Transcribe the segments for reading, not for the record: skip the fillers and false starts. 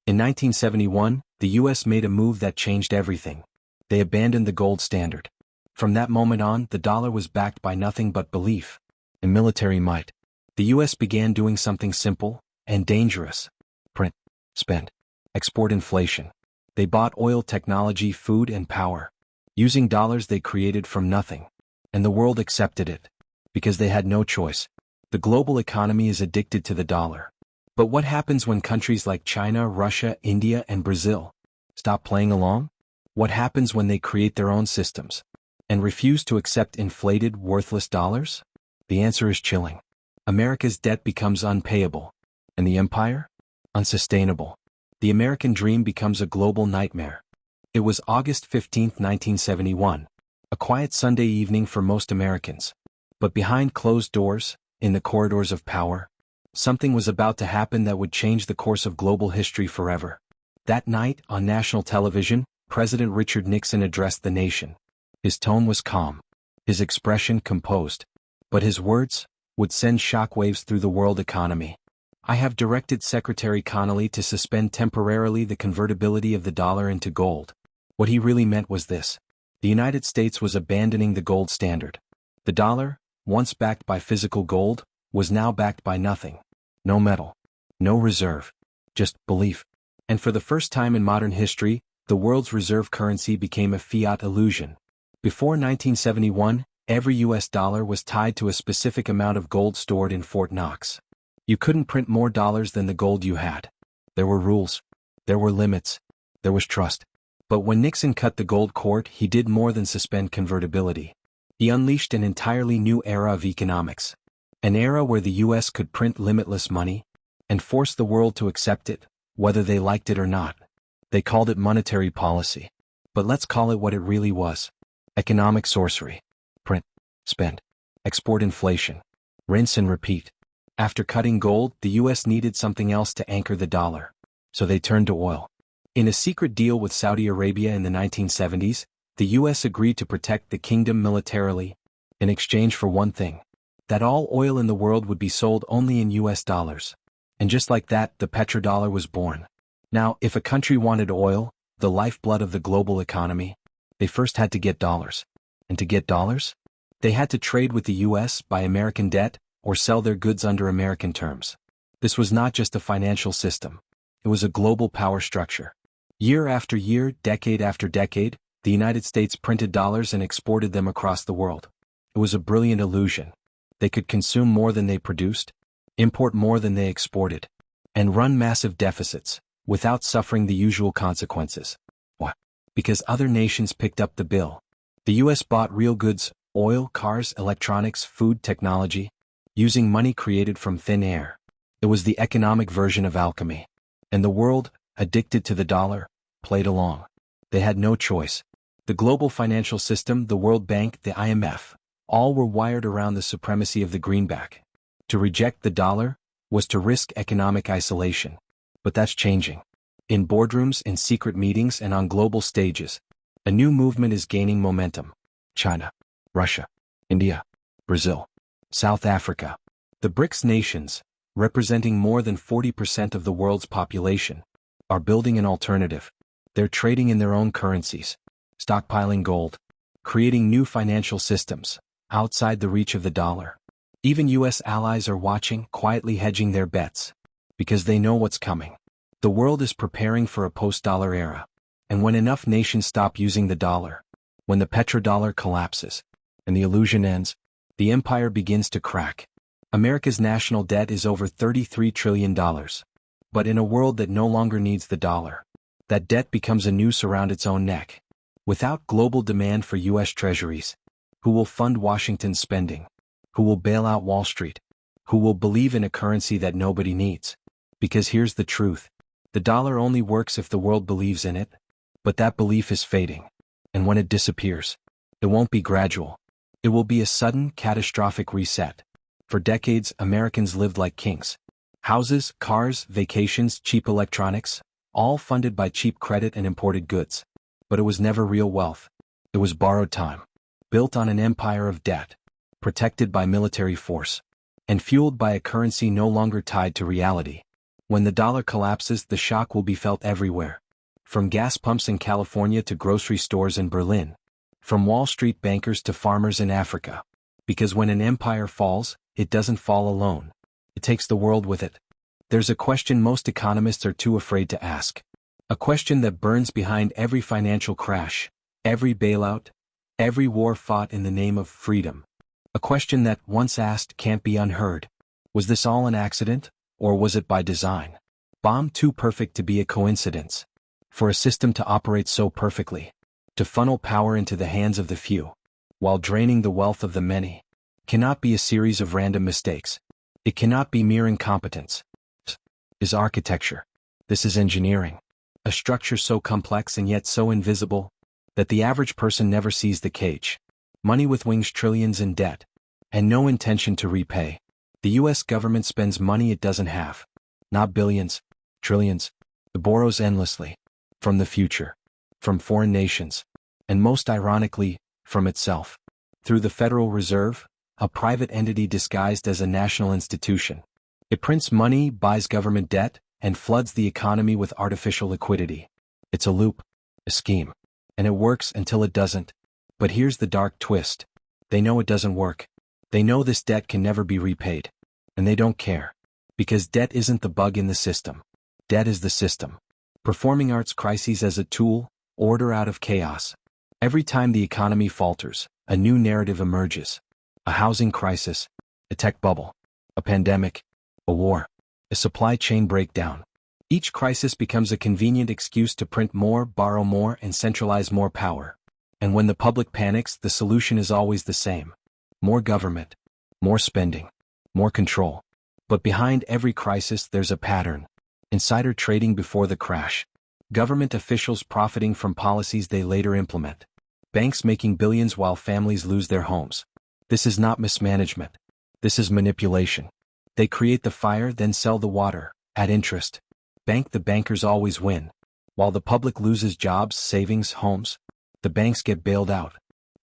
In 1971, the US made a move that changed everything. They abandoned the gold standard. From that moment on, the dollar was backed by nothing but belief and military might. The US began doing something simple and dangerous. Print, spend, export inflation. They bought oil, technology, food, and power. Using dollars they created from nothing. And the world accepted it. Because they had no choice. The global economy is addicted to the dollar. But what happens when countries like China, Russia, India, and Brazil stop playing along? What happens when they create their own systems and refuse to accept inflated, worthless dollars? The answer is chilling. America's debt becomes unpayable. And the empire? Unsustainable. The American dream becomes a global nightmare. It was August 15, 1971, a quiet Sunday evening for most Americans. But behind closed doors, in the corridors of power, something was about to happen that would change the course of global history forever. That night, on national television, President Richard Nixon addressed the nation. His tone was calm, his expression composed, but his words would send shockwaves through the world economy. I have directed Secretary Connally to suspend temporarily the convertibility of the dollar into gold. What he really meant was this. The United States was abandoning the gold standard. The dollar, once backed by physical gold, was now backed by nothing. No metal. No reserve. Just belief. And for the first time in modern history, the world's reserve currency became a fiat illusion. Before 1971, every US dollar was tied to a specific amount of gold stored in Fort Knox. You couldn't print more dollars than the gold you had. There were rules. There were limits. There was trust. But when Nixon cut the gold cord, he did more than suspend convertibility. He unleashed an entirely new era of economics. An era where the US could print limitless money and force the world to accept it, whether they liked it or not. They called it monetary policy. But let's call it what it really was. Economic sorcery. Print, spend, export inflation. Rinse and repeat. After cutting gold, the US needed something else to anchor the dollar. So they turned to oil. In a secret deal with Saudi Arabia in the 1970s, the US agreed to protect the kingdom militarily, in exchange for one thing. That all oil in the world would be sold only in US dollars. And just like that, the petrodollar was born. Now, if a country wanted oil, the lifeblood of the global economy, they first had to get dollars. And to get dollars, they had to trade with the US, buy American debt, or sell their goods under American terms. This was not just a financial system. It was a global power structure. Year after year, decade after decade, the United States printed dollars and exported them across the world. It was a brilliant illusion. They could consume more than they produced, import more than they exported, and run massive deficits, without suffering the usual consequences. Why? Because other nations picked up the bill. The US bought real goods, oil, cars, electronics, food, technology, using money created from thin air. It was the economic version of alchemy. And the world, addicted to the dollar, played along. They had no choice. The global financial system, the World Bank, the IMF, all were wired around the supremacy of the greenback. To reject the dollar was to risk economic isolation. But that's changing. In boardrooms, in secret meetings, and on global stages, a new movement is gaining momentum. China, Russia, India, Brazil, South Africa. The BRICS nations, representing more than 40% of the world's population, are building an alternative. They're trading in their own currencies, stockpiling gold, creating new financial systems, outside the reach of the dollar. Even US allies are watching, quietly hedging their bets, because they know what's coming. The world is preparing for a post-dollar era. And when enough nations stop using the dollar, when the petrodollar collapses, and the illusion ends, the empire begins to crack. America's national debt is over $33 trillion. But in a world that no longer needs the dollar, that debt becomes a noose around its own neck. Without global demand for US treasuries, who will fund Washington's spending? Who will bail out Wall Street? Who will believe in a currency that nobody needs? Because here's the truth. The dollar only works if the world believes in it. But that belief is fading. And when it disappears, it won't be gradual. It will be a sudden, catastrophic reset. For decades, Americans lived like kings. Houses, cars, vacations, cheap electronics, all funded by cheap credit and imported goods. But it was never real wealth. It was borrowed time, built on an empire of debt, protected by military force, and fueled by a currency no longer tied to reality. When the dollar collapses, the shock will be felt everywhere. From gas pumps in California to grocery stores in Berlin. From Wall Street bankers to farmers in Africa. Because when an empire falls, it doesn't fall alone. It takes the world with it. There's a question most economists are too afraid to ask. A question that burns behind every financial crash, every bailout, every war fought in the name of freedom. A question that, once asked, can't be unheard. Was this all an accident, or was it by design? Bomb too perfect to be a coincidence. For a system to operate so perfectly, to funnel power into the hands of the few, while draining the wealth of the many, cannot be a series of random mistakes. It cannot be mere incompetence. This is architecture. This is engineering. A structure so complex and yet so invisible that the average person never sees the cage. Money with wings, trillions in debt, and no intention to repay. The U.S. government spends money it doesn't have. Not billions, trillions. It borrows endlessly. From the future. From foreign nations. And most ironically, from itself. Through the Federal Reserve, a private entity disguised as a national institution. It prints money, buys government debt, and floods the economy with artificial liquidity. It's a loop, a scheme. And it works until it doesn't. But here's the dark twist. They know it doesn't work. They know this debt can never be repaid. And they don't care. Because debt isn't the bug in the system. Debt is the system. Performing arts crises as a tool, order out of chaos. Every time the economy falters, a new narrative emerges. A housing crisis, a tech bubble, a pandemic, a war, a supply chain breakdown. Each crisis becomes a convenient excuse to print more, borrow more, and centralize more power. And when the public panics, the solution is always the same. More government, more spending, more control. But behind every crisis there's a pattern. Insider trading before the crash. Government officials profiting from policies they later implement. Banks making billions while families lose their homes. This is not mismanagement. This is manipulation. They create the fire, then sell the water, at interest. The bankers always win. While the public loses jobs, savings, homes, the banks get bailed out.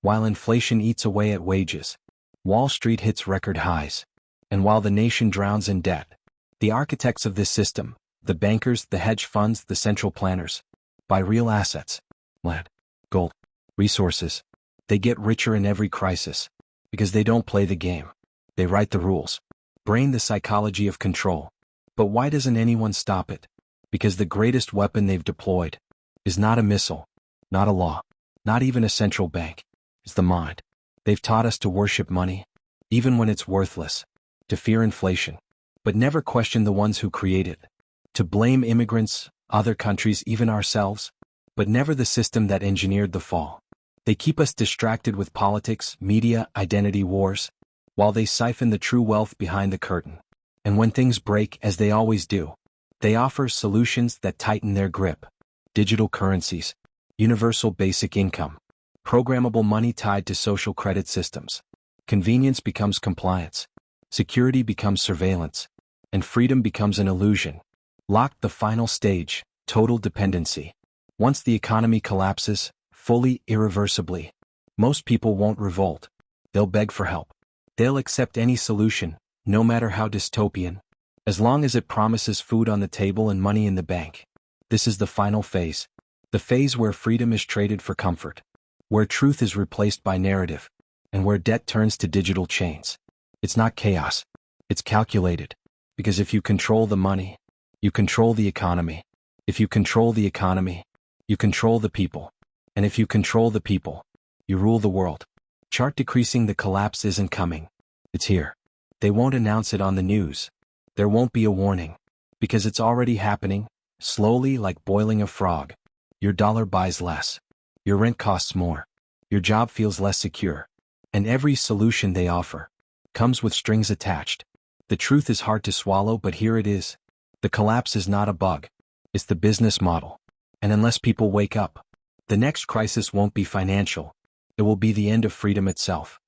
While inflation eats away at wages, Wall Street hits record highs. And while the nation drowns in debt, the architects of this system, the bankers, the hedge funds, the central planners, buy real assets, land, gold, resources. They get richer in every crisis. Because they don't play the game. They write the rules. Brain the psychology of control. But why doesn't anyone stop it? Because the greatest weapon they've deployed is not a missile, not a law, not even a central bank. It's the mind. They've taught us to worship money, even when it's worthless, to fear inflation, but never question the ones who create it, to blame immigrants, other countries, even ourselves, but never the system that engineered the fall. They keep us distracted with politics, media, identity wars, while they siphon the true wealth behind the curtain. And when things break, as they always do, they offer solutions that tighten their grip. Digital currencies, universal basic income, programmable money tied to social credit systems. Convenience becomes compliance, security becomes surveillance, and freedom becomes an illusion. Locked the final stage, total dependency. Once the economy collapses, fully, irreversibly, most people won't revolt. They'll beg for help. They'll accept any solution, no matter how dystopian, as long as it promises food on the table and money in the bank. This is the final phase. The phase where freedom is traded for comfort, where truth is replaced by narrative, and where debt turns to digital chains. It's not chaos. It's calculated. Because if you control the money, you control the economy. If you control the economy, you control the people. And if you control the people, you rule the world. Chart decreasing, the collapse isn't coming. It's here. They won't announce it on the news. There won't be a warning. Because it's already happening, slowly, like boiling a frog. Your dollar buys less. Your rent costs more. Your job feels less secure. And every solution they offer comes with strings attached. The truth is hard to swallow, but here it is. The collapse is not a bug. It's the business model. And unless people wake up, the next crisis won't be financial. It will be the end of freedom itself.